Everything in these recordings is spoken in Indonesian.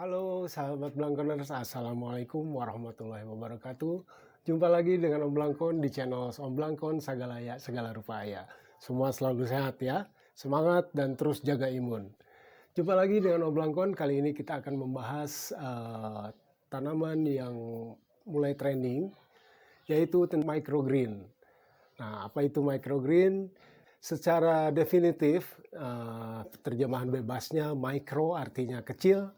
Halo sahabat Blangkoners, Assalamualaikum warahmatullahi wabarakatuh. Jumpa lagi dengan Om Blangkon di channel Om Blangkon Sagalaya Segala Rupaya. Semua selalu sehat ya, semangat dan terus jaga imun. Jumpa lagi dengan Om Blangkon, kali ini kita akan membahas tanaman yang mulai trending, yaitu microgreen. Nah, apa itu microgreen? Secara definitif, terjemahan bebasnya micro artinya kecil,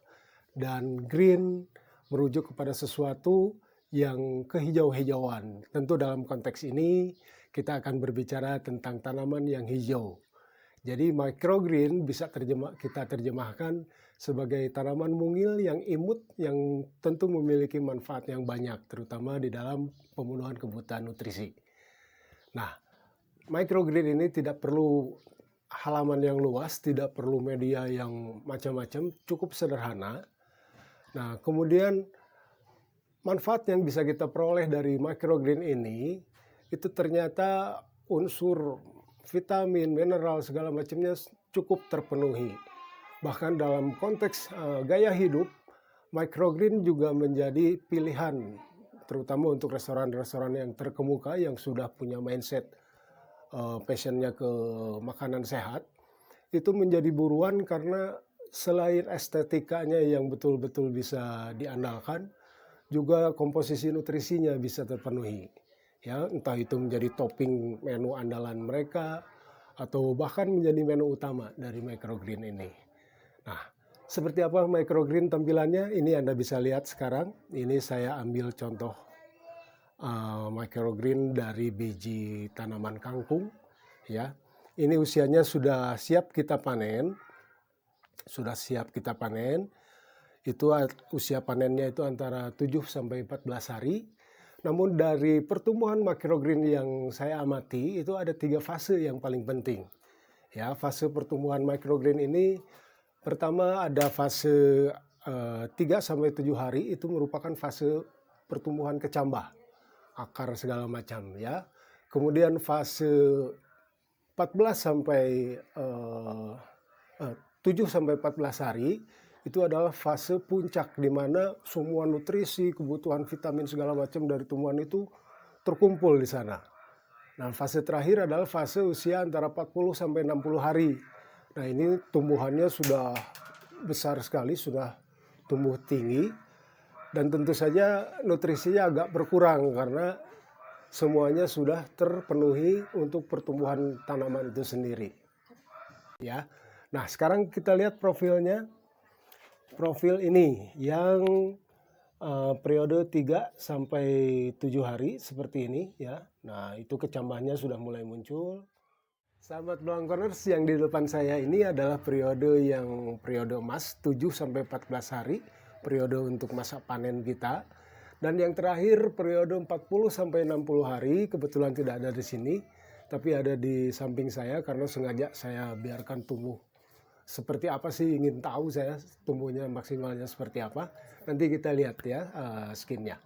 dan green merujuk kepada sesuatu yang kehijau-hijauan. Tentu dalam konteks ini kita akan berbicara tentang tanaman yang hijau. Jadi microgreen bisa kita terjemahkan sebagai tanaman mungil yang imut yang tentu memiliki manfaat yang banyak, terutama di dalam pemenuhan kebutuhan nutrisi. Nah, microgreen ini tidak perlu halaman yang luas, tidak perlu media yang macam-macam, cukup sederhana. Nah, kemudian manfaat yang bisa kita peroleh dari microgreen ini, itu ternyata unsur vitamin, mineral, segala macamnya cukup terpenuhi. Bahkan dalam konteks gaya hidup, microgreen juga menjadi pilihan, terutama untuk restoran-restoran yang terkemuka yang sudah punya mindset passionnya ke makanan sehat, itu menjadi buruan karena selain estetikanya yang betul-betul bisa diandalkan, juga komposisi nutrisinya bisa terpenuhi. Ya, entah itu menjadi topping menu andalan mereka atau bahkan menjadi menu utama dari microgreen ini. Nah, seperti apa microgreen tampilannya? Ini Anda bisa lihat sekarang. Ini saya ambil contoh microgreen dari biji tanaman kangkung, ya. Ini usianya sudah siap kita panen. Itu usia panennya itu antara 7 sampai 14 hari. Namun dari pertumbuhan microgreen yang saya amati itu ada 3 fase yang paling penting. Ya, fase pertumbuhan microgreen ini pertama ada fase 3 sampai 7 hari, itu merupakan fase pertumbuhan kecambah, akar segala macam ya. Kemudian fase 14 sampai 7 sampai 14 hari itu adalah fase puncak di mana semua nutrisi, kebutuhan vitamin segala macam dari tumbuhan itu terkumpul di sana. Nah, fase terakhir adalah fase usia antara 40 sampai 60 hari. Nah, ini tumbuhannya sudah besar sekali, sudah tumbuh tinggi, dan tentu saja nutrisinya agak berkurang karena semuanya sudah terpenuhi untuk pertumbuhan tanaman itu sendiri. Ya. Nah, sekarang kita lihat profilnya. Profil ini yang periode 3 sampai 7 hari seperti ini ya. Nah, itu kecambahnya sudah mulai muncul. Sahabat Blangkoners, yang di depan saya ini adalah periode emas 7 sampai 14 hari, periode untuk masa panen kita. Dan yang terakhir periode 40 sampai 60 hari, kebetulan tidak ada di sini, tapi ada di samping saya karena sengaja saya biarkan tumbuh. Seperti apa sih, ingin tahu saya tumbuhnya maksimalnya seperti apa. Nanti kita lihat ya skinnya.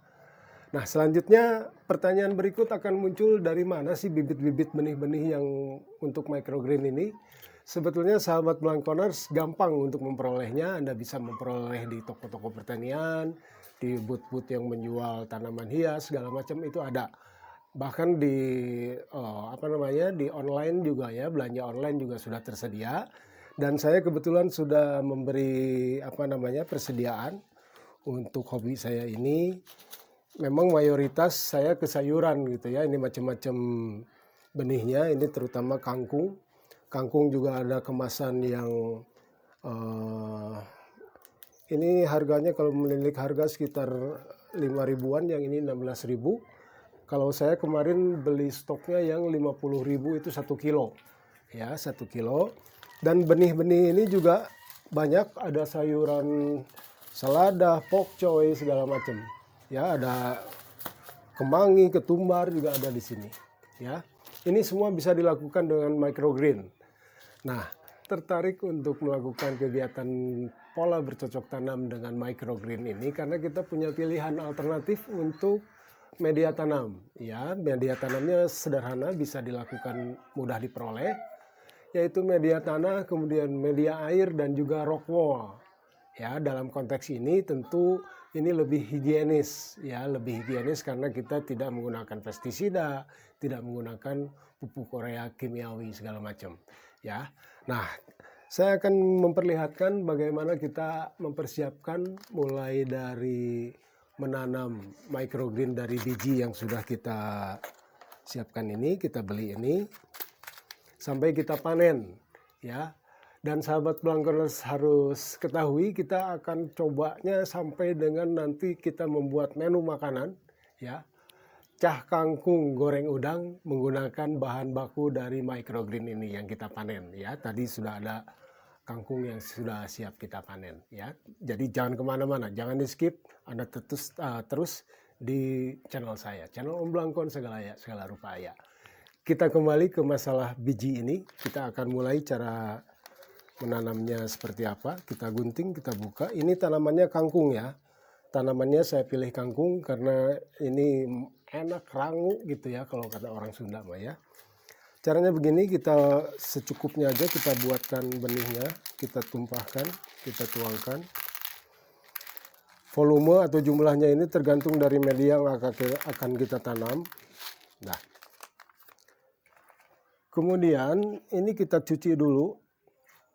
Nah, selanjutnya pertanyaan berikut akan muncul, dari mana sih bibit-bibit benih-benih yang untuk microgreen ini. Sebetulnya sahabat Blangkoners gampang untuk memperolehnya. Anda bisa memperoleh di toko-toko pertanian, di booth-booth yang menjual tanaman hias segala macam itu ada. Bahkan di di online juga ya, belanja online juga sudah tersedia. Dan saya kebetulan sudah memberi persediaan untuk hobi saya ini. Memang mayoritas saya ke sayuran gitu ya. Ini macam-macam benihnya, ini terutama kangkung. Kangkung juga ada kemasan yang ini harganya kalau menilik harga sekitar 5 ribuan, yang ini 16 ribu. Kalau saya kemarin beli stoknya yang 50 ribu itu 1 kilo. Ya, 1 kilo. Dan benih-benih ini juga banyak, ada sayuran selada, pokcoy, segala macam. Ya, ada kemangi, ketumbar juga ada di sini. Ya, ini semua bisa dilakukan dengan microgreen. Nah, tertarik untuk melakukan kegiatan pola bercocok tanam dengan microgreen ini karena kita punya pilihan alternatif untuk media tanam. Ya, media tanamnya sederhana, bisa dilakukan mudah diperoleh, yaitu media tanah, kemudian media air, dan juga rock wool. Ya, dalam konteks ini tentu ini lebih higienis, ya, lebih higienis karena kita tidak menggunakan pestisida, tidak menggunakan pupuk urea kimiawi segala macam, ya. Nah, saya akan memperlihatkan bagaimana kita mempersiapkan mulai dari menanam microgreen dari biji yang sudah kita siapkan ini, kita beli ini, sampai kita panen, ya. Dan sahabat Blankers harus ketahui kita akan cobanya sampai dengan nanti kita membuat menu makanan, ya. Cah kangkung goreng udang menggunakan bahan baku dari microgreen ini yang kita panen, ya. Tadi sudah ada kangkung yang sudah siap kita panen, ya. Jadi jangan kemana-mana, jangan di skip, Anda terus di channel saya, channel Om Blangkon segala rupa ya. Kita kembali ke masalah biji ini, kita akan mulai cara menanamnya seperti apa. Kita gunting, kita buka. Ini tanamannya kangkung ya. Tanamannya saya pilih kangkung karena ini enak rangu gitu ya kalau kata orang Sunda mah ya. Caranya begini, kita secukupnya aja kita buatkan benihnya, kita tumpahkan, kita tuangkan. Volume atau jumlahnya ini tergantung dari media yang akan kita tanam. Nah, kemudian ini kita cuci dulu.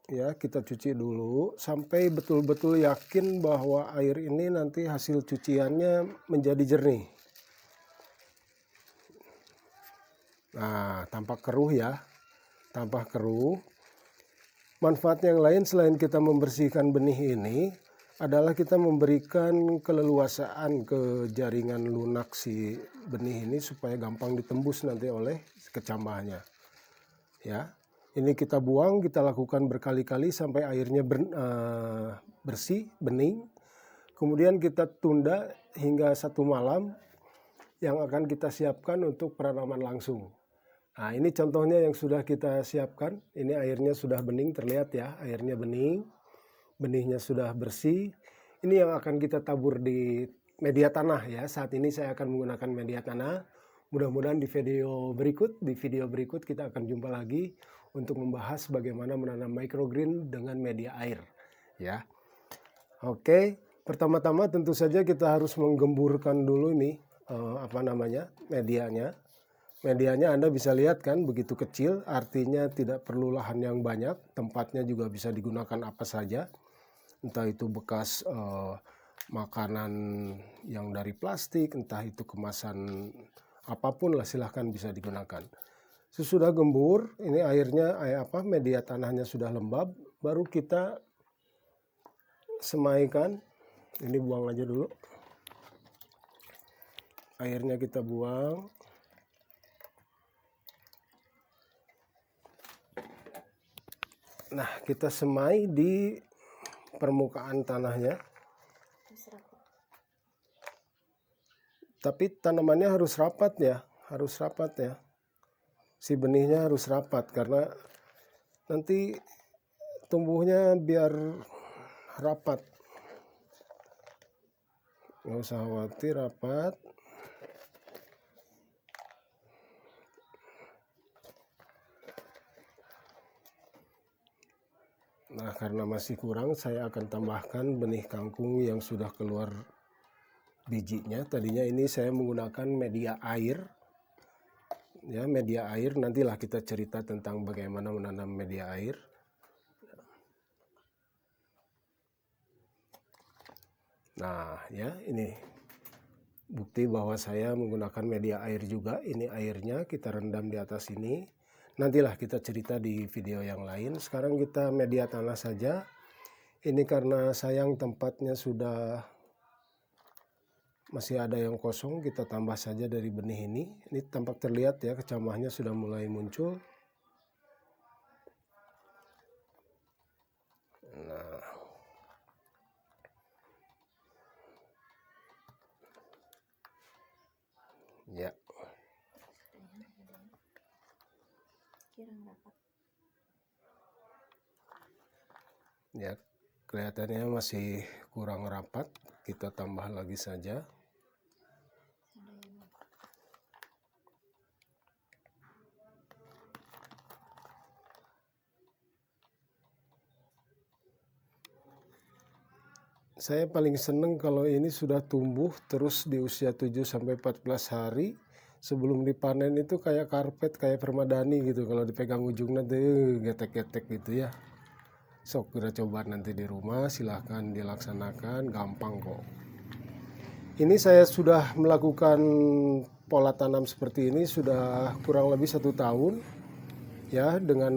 Ya, kita cuci dulu sampai betul-betul yakin bahwa air ini nanti hasil cuciannya menjadi jernih. Nah, tampak keruh ya, tampak keruh. Manfaat yang lain selain kita membersihkan benih ini adalah kita memberikan keleluasaan ke jaringan lunak si benih ini supaya gampang ditembus nanti oleh kecambahnya. Ya. Ini kita buang, kita lakukan berkali-kali sampai airnya bersih, bening. Kemudian kita tunda hingga 1 malam yang akan kita siapkan untuk penanaman langsung. Nah, ini contohnya yang sudah kita siapkan. Ini airnya sudah bening, terlihat ya, airnya bening. Benihnya sudah bersih. Ini yang akan kita tabur di media tanah ya. Saat ini saya akan menggunakan media tanah. Mudah-mudahan di video berikut kita akan jumpa lagi untuk membahas bagaimana menanam microgreen dengan media air, ya. Oke, pertama-tama tentu saja kita harus menggemburkan dulu ini medianya. Medianya Anda bisa lihat kan begitu kecil, artinya tidak perlu lahan yang banyak, tempatnya juga bisa digunakan apa saja. Entah itu bekas makanan yang dari plastik, entah itu kemasan apapun lah, silahkan bisa digunakan. Sesudah gembur, ini airnya media tanahnya sudah lembab, baru kita semaikan. Ini buang aja dulu. Airnya kita buang. Nah, kita semai di permukaan tanahnya. Tapi tanamannya harus rapat ya, Si benihnya harus rapat karena nanti tumbuhnya biar rapat. Nggak usah khawatir, rapat. Nah, karena masih kurang, saya akan tambahkan benih kangkung yang sudah keluar bijinya. Tadinya ini saya menggunakan media air. Ya, media air, nantilah kita cerita tentang bagaimana menanam media air. Nah, ya, ini bukti bahwa saya menggunakan media air juga. Ini airnya kita rendam di atas ini. Nantilah kita cerita di video yang lain. Sekarang kita media tanah saja. Ini karena sayang tempatnya sudah masih ada yang kosong, kita tambah saja dari benih ini. Ini tampak terlihat ya, kecambahnya sudah mulai muncul. Nah, ya. Ya, kelihatannya masih kurang rapat. Kita tambah lagi saja. Saya paling seneng kalau ini sudah tumbuh terus di usia 7-14 hari. Sebelum dipanen itu kayak karpet, kayak permadani gitu. Kalau dipegang ujungnya tuh getek-getek gitu ya. Sok kita coba nanti di rumah, silahkan dilaksanakan, gampang kok. Ini saya sudah melakukan pola tanam seperti ini sudah kurang lebih 1 tahun ya, dengan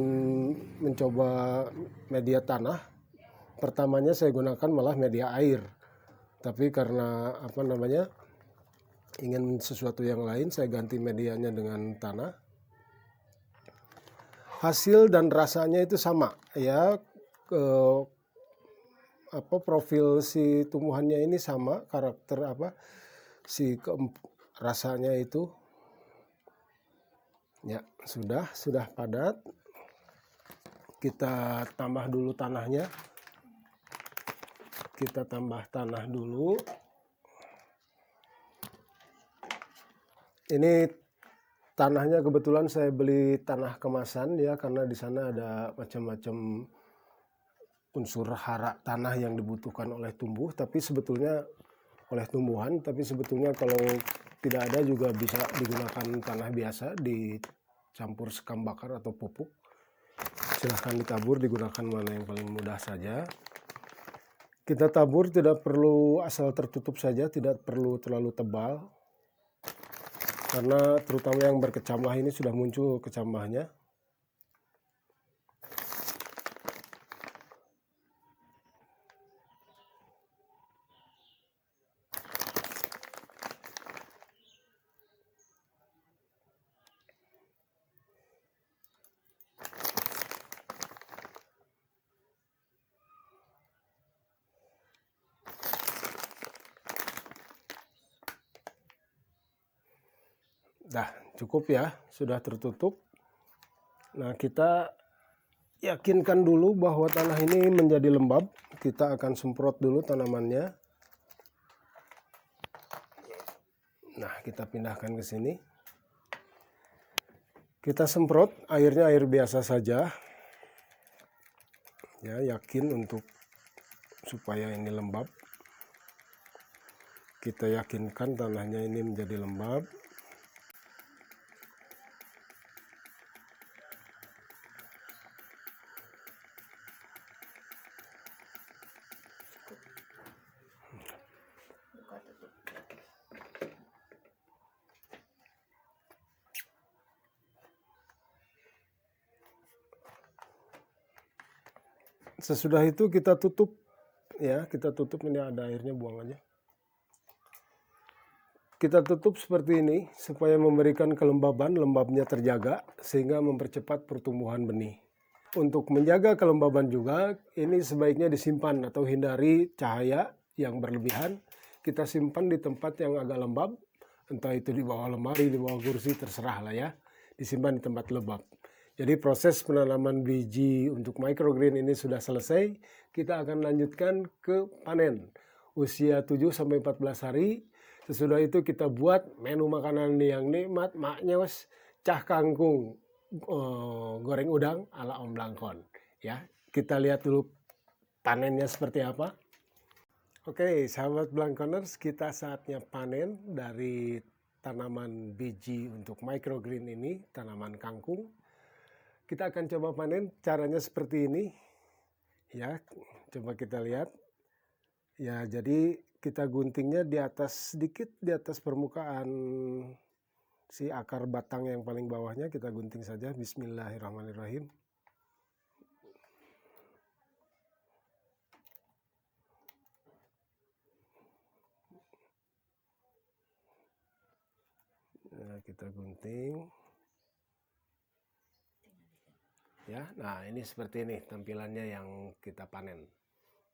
mencoba media tanah. Pertamanya saya gunakan malah media air, tapi karena ingin sesuatu yang lain, saya ganti medianya dengan tanah. Hasil dan rasanya itu sama ya, profil si tumbuhannya ini sama, karakter rasanya itu ya sudah padat. Kita tambah dulu tanahnya. Kita tambah tanah dulu. Ini tanahnya kebetulan saya beli tanah kemasan ya, karena di sana ada macam-macam unsur hara tanah yang dibutuhkan oleh tumbuhan, tapi sebetulnya kalau tidak ada juga bisa digunakan tanah biasa, dicampur sekam bakar atau pupuk. Silahkan ditabur, digunakan mana yang paling mudah saja. Kita tabur tidak perlu asal tertutup saja, tidak perlu terlalu tebal. Karena terutama yang berkecambah ini sudah muncul kecambahnya. Nah, cukup ya, sudah tertutup. Nah, kita yakinkan dulu bahwa tanah ini menjadi lembab. Kita akan semprot dulu tanamannya. Nah, kita pindahkan ke sini. Kita semprot, airnya air biasa saja. Ya, yakin supaya ini lembab. Kita yakinkan tanahnya ini menjadi lembab. Sesudah itu kita tutup ya, ini ada airnya, buang aja. Kita tutup seperti ini supaya memberikan kelembaban, lembabnya terjaga sehingga mempercepat pertumbuhan benih. Untuk menjaga kelembaban juga, ini sebaiknya disimpan atau hindari cahaya yang berlebihan. Kita simpan di tempat yang agak lembab, entah itu di bawah lemari, di bawah kursi, terserah lah ya. Disimpan di tempat lembab. Jadi proses penanaman biji untuk microgreen ini sudah selesai. Kita akan lanjutkan ke panen. Usia 7-14 hari. Sesudah itu kita buat menu makanan yang nikmat. Maknya wes cah kangkung goreng udang ala Om Blangkon. Ya, kita lihat dulu panennya seperti apa. Oke, sahabat Blangkoners, kita saatnya panen dari tanaman biji untuk microgreen ini, tanaman kangkung. Kita akan coba panen, caranya seperti ini. Ya, coba kita lihat. Ya, jadi kita guntingnya di atas, sedikit di atas permukaan si akar batang yang paling bawahnya, kita gunting saja. Bismillahirrahmanirrahim. Nah, kita gunting. Ya, nah ini seperti ini tampilannya yang kita panen.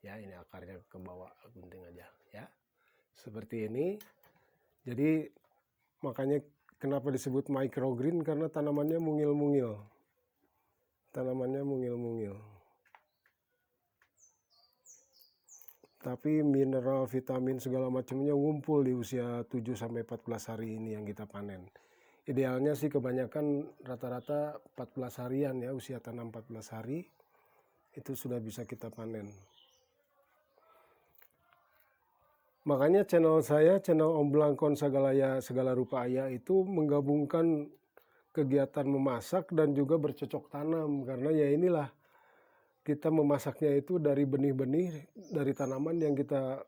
Ya, ini akarnya ke bawah, gunting aja ya. Seperti ini. Jadi makanya kenapa disebut microgreen, karena tanamannya mungil-mungil. Tanamannya mungil-mungil. Tapi mineral, vitamin segala macamnya ngumpul di usia 7-14 hari ini yang kita panen. Idealnya sih kebanyakan rata-rata 14 harian ya, usia tanam 14 hari itu sudah bisa kita panen. Makanya channel saya, channel Om Blangkon Sagalaya Segala Rupa Aya itu menggabungkan kegiatan memasak dan juga bercocok tanam. Karena ya inilah, kita memasaknya itu dari benih-benih, dari tanaman yang kita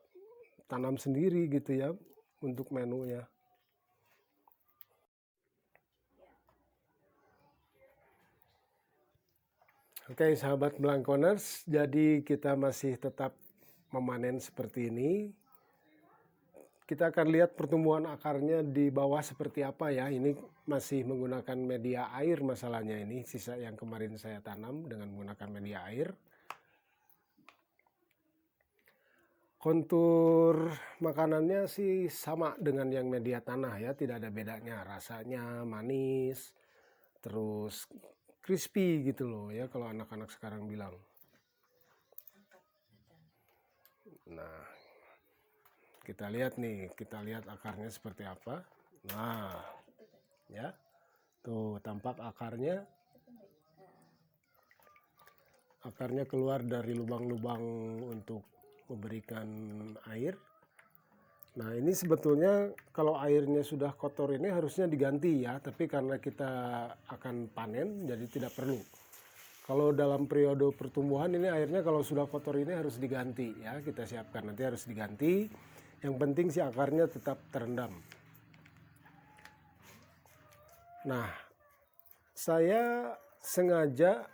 tanam sendiri gitu ya, untuk menunya. Oke sahabat Blangkoners, jadi kita masih tetap memanen seperti ini. Kita akan lihat pertumbuhan akarnya di bawah seperti apa ya. Ini masih menggunakan media air masalahnya ini. Sisa yang kemarin saya tanam dengan menggunakan media air. Kontur makanannya sih sama dengan yang media tanah ya. Tidak ada bedanya. Rasanya manis. Terus crispy gitu loh ya kalau anak-anak sekarang bilang. Nah, kita lihat nih, kita lihat akarnya seperti apa. Nah, ya, tuh tampak akarnya keluar dari lubang-lubang untuk memberikan air. Nah, ini sebetulnya kalau airnya sudah kotor ini harusnya diganti ya, tapi karena kita akan panen jadi tidak perlu. Kalau dalam periode pertumbuhan ini airnya kalau sudah kotor ini harus diganti ya, kita siapkan nanti harus diganti. Yang penting si akarnya tetap terendam. Nah, saya sengaja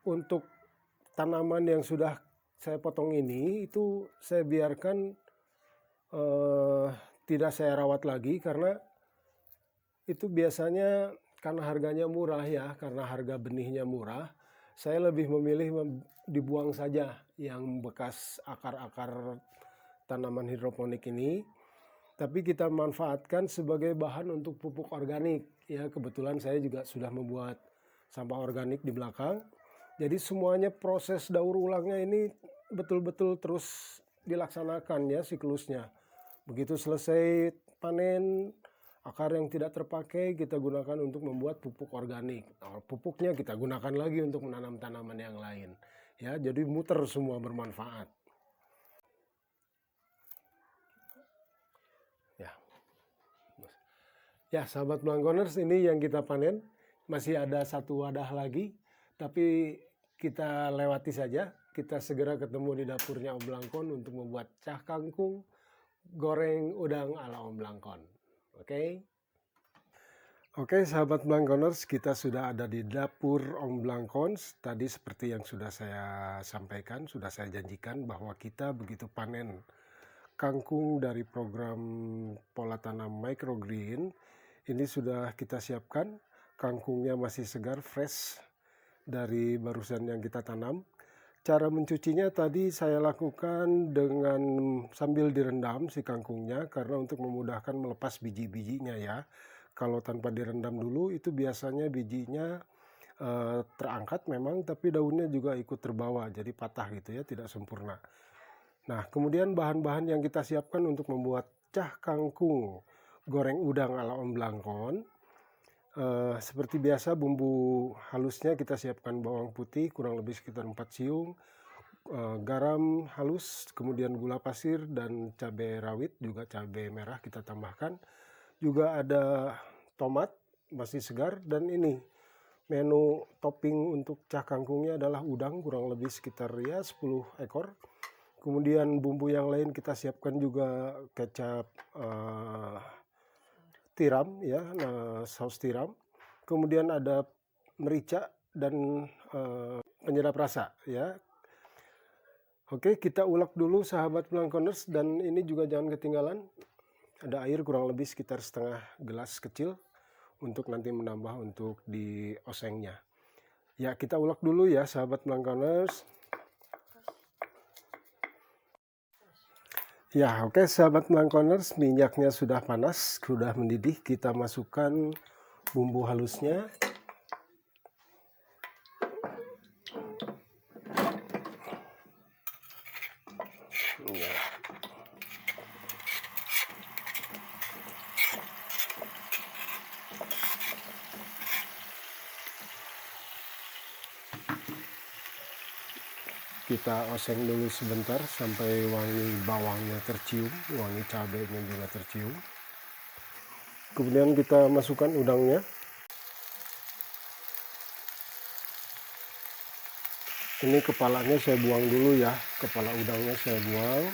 untuk tanaman yang sudah saya potong ini itu saya biarkan tidak saya rawat lagi karena itu biasanya karena harganya murah ya, karena harga benihnya murah, saya lebih memilih dibuang saja yang bekas akar-akar tanaman hidroponik ini, tapi kita manfaatkan sebagai bahan untuk pupuk organik. Ya, kebetulan saya juga sudah membuat sampah organik di belakang. Jadi semuanya proses daur ulangnya ini betul-betul terus dilaksanakan ya siklusnya. Begitu selesai panen, akar yang tidak terpakai kita gunakan untuk membuat pupuk organik. Nah, pupuknya kita gunakan lagi untuk menanam tanaman yang lain. Ya, jadi muter semua bermanfaat. Ya, sahabat Blangkoners, ini yang kita panen. Masih ada satu wadah lagi, tapi kita lewati saja. Kita segera ketemu di dapurnya Om Blangkon untuk membuat cah kangkung goreng udang ala Om Blangkon. Oke? Oke, sahabat Blangkoners, kita sudah ada di dapur Om Blangkon. Tadi seperti yang sudah saya sampaikan, sudah saya janjikan bahwa kita begitu panen kangkung dari program pola tanam microgreen, ini sudah kita siapkan. Kangkungnya masih segar, fresh dari barusan yang kita tanam. Cara mencucinya tadi saya lakukan dengan sambil direndam si kangkungnya karena untuk memudahkan melepas biji-bijinya ya. Kalau tanpa direndam dulu itu biasanya bijinya terangkat memang, tapi daunnya juga ikut terbawa jadi patah gitu ya, tidak sempurna. Nah, kemudian bahan-bahan yang kita siapkan untuk membuat cah kangkung goreng udang ala Om Blangkon. Seperti biasa bumbu halusnya kita siapkan bawang putih kurang lebih sekitar 4 siung, garam halus, kemudian gula pasir dan cabai rawit, juga cabai merah kita tambahkan. Juga ada tomat masih segar, dan ini menu topping untuk cah kangkungnya adalah udang kurang lebih sekitar ya 10 ekor. Kemudian bumbu yang lain kita siapkan juga kecap tiram ya, saus tiram. Kemudian ada merica dan penyedap rasa ya. Oke, kita ulek dulu sahabat Blangkoners, dan ini juga jangan ketinggalan. Ada air kurang lebih sekitar setengah gelas kecil untuk nanti menambah untuk di osengnya. Ya, kita ulek dulu ya sahabat Blangkoners. Ya, oke sahabat Blangkoners, minyaknya sudah panas, sudah mendidih. Kita masukkan bumbu halusnya. Ya. kita oseng dulu sebentar sampai wangi bawangnya tercium, wangi cabenya juga tercium. Kemudian kita masukkan udangnya. Ini kepalanya saya buang dulu ya, kepala udangnya saya buang.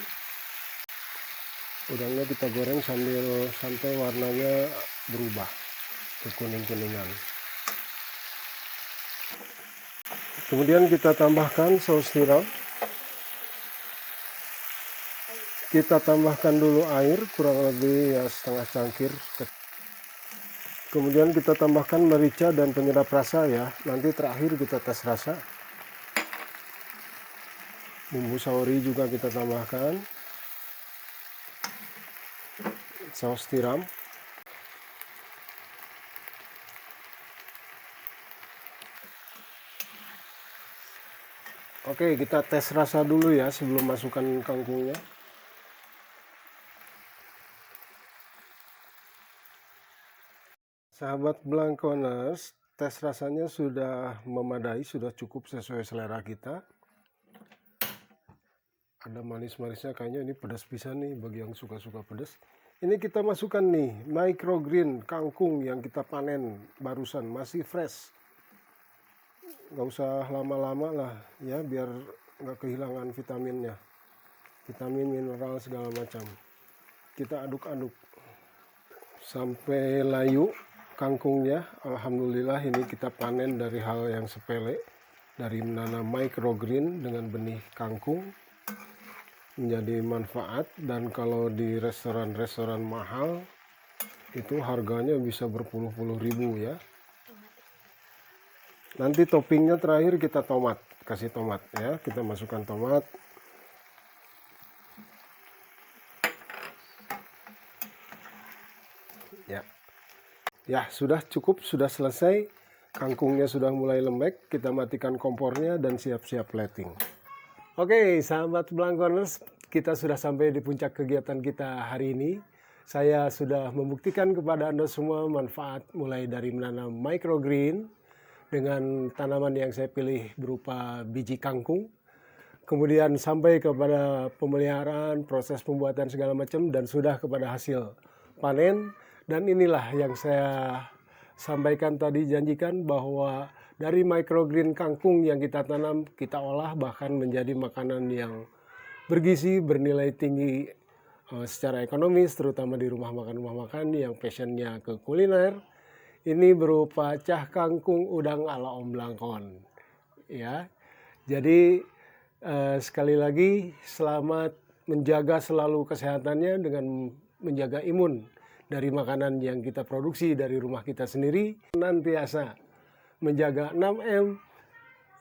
Udangnya kita goreng sampai warnanya berubah ke kuning-kuningan. Kemudian kita tambahkan saus tiram. Kita tambahkan dulu air kurang lebih ya setengah cangkir. Kemudian kita tambahkan merica dan penyedap rasa ya. Nanti terakhir kita tes rasa. Bumbu saori juga kita tambahkan. Saus tiram. Oke, kita tes rasa dulu ya sebelum masukkan kangkungnya. Sahabat Blangkoners, tes rasanya sudah memadai, sudah cukup sesuai selera kita. Ada manis-manisnya, kayaknya ini pedas pisan nih bagi yang suka-suka pedas. Ini kita masukkan nih microgreen kangkung yang kita panen barusan, masih fresh. Nggak usah lama-lama lah ya, biar nggak kehilangan vitaminnya, vitamin, mineral segala macam. Kita aduk-aduk sampai layu kangkungnya. Alhamdulillah ini kita panen dari hal yang sepele, dari menanam microgreen dengan benih kangkung menjadi manfaat. Dan kalau di restoran-restoran mahal itu harganya bisa berpuluh-puluh ribu ya. Nanti toppingnya terakhir kita tomat, kasih tomat ya, kita masukkan tomat. Ya sudah cukup, sudah selesai. Kangkungnya sudah mulai lembek, kita matikan kompornya dan siap-siap plating. Oke, sahabat Blangkoners, kita sudah sampai di puncak kegiatan kita hari ini. Saya sudah membuktikan kepada Anda semua manfaat mulai dari menanam microgreen dengan tanaman yang saya pilih berupa biji kangkung. Kemudian sampai kepada pemeliharaan, proses pembuatan segala macam, dan sudah kepada hasil panen. Dan inilah yang saya sampaikan tadi, janjikan bahwa dari microgreen kangkung yang kita tanam, kita olah bahkan menjadi makanan yang bergizi, bernilai tinggi secara ekonomis, terutama di rumah makan yang passionnya ke kuliner. Ini berupa cah kangkung udang ala Om Blangkon. Ya, jadi sekali lagi selamat menjaga selalu kesehatannya dengan menjaga imun dari makanan yang kita produksi dari rumah kita sendiri. Nantiasa menjaga 6M.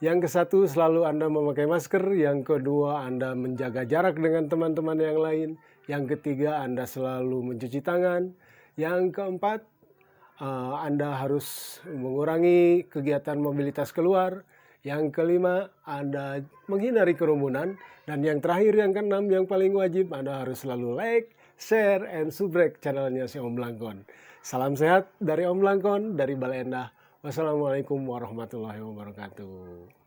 Yang ke-1 selalu Anda memakai masker. Yang kedua Anda menjaga jarak dengan teman-teman yang lain. Yang ketiga Anda selalu mencuci tangan. Yang keempat Anda harus mengurangi kegiatan mobilitas keluar. Yang kelima Anda menghindari kerumunan. Dan yang terakhir yang keenam yang paling wajib, Anda harus selalu like, share, and subscribe channelnya si Om Blangkon. Salam sehat dari Om Blangkon, dari Balai Endah. Wassalamualaikum warahmatullahi wabarakatuh.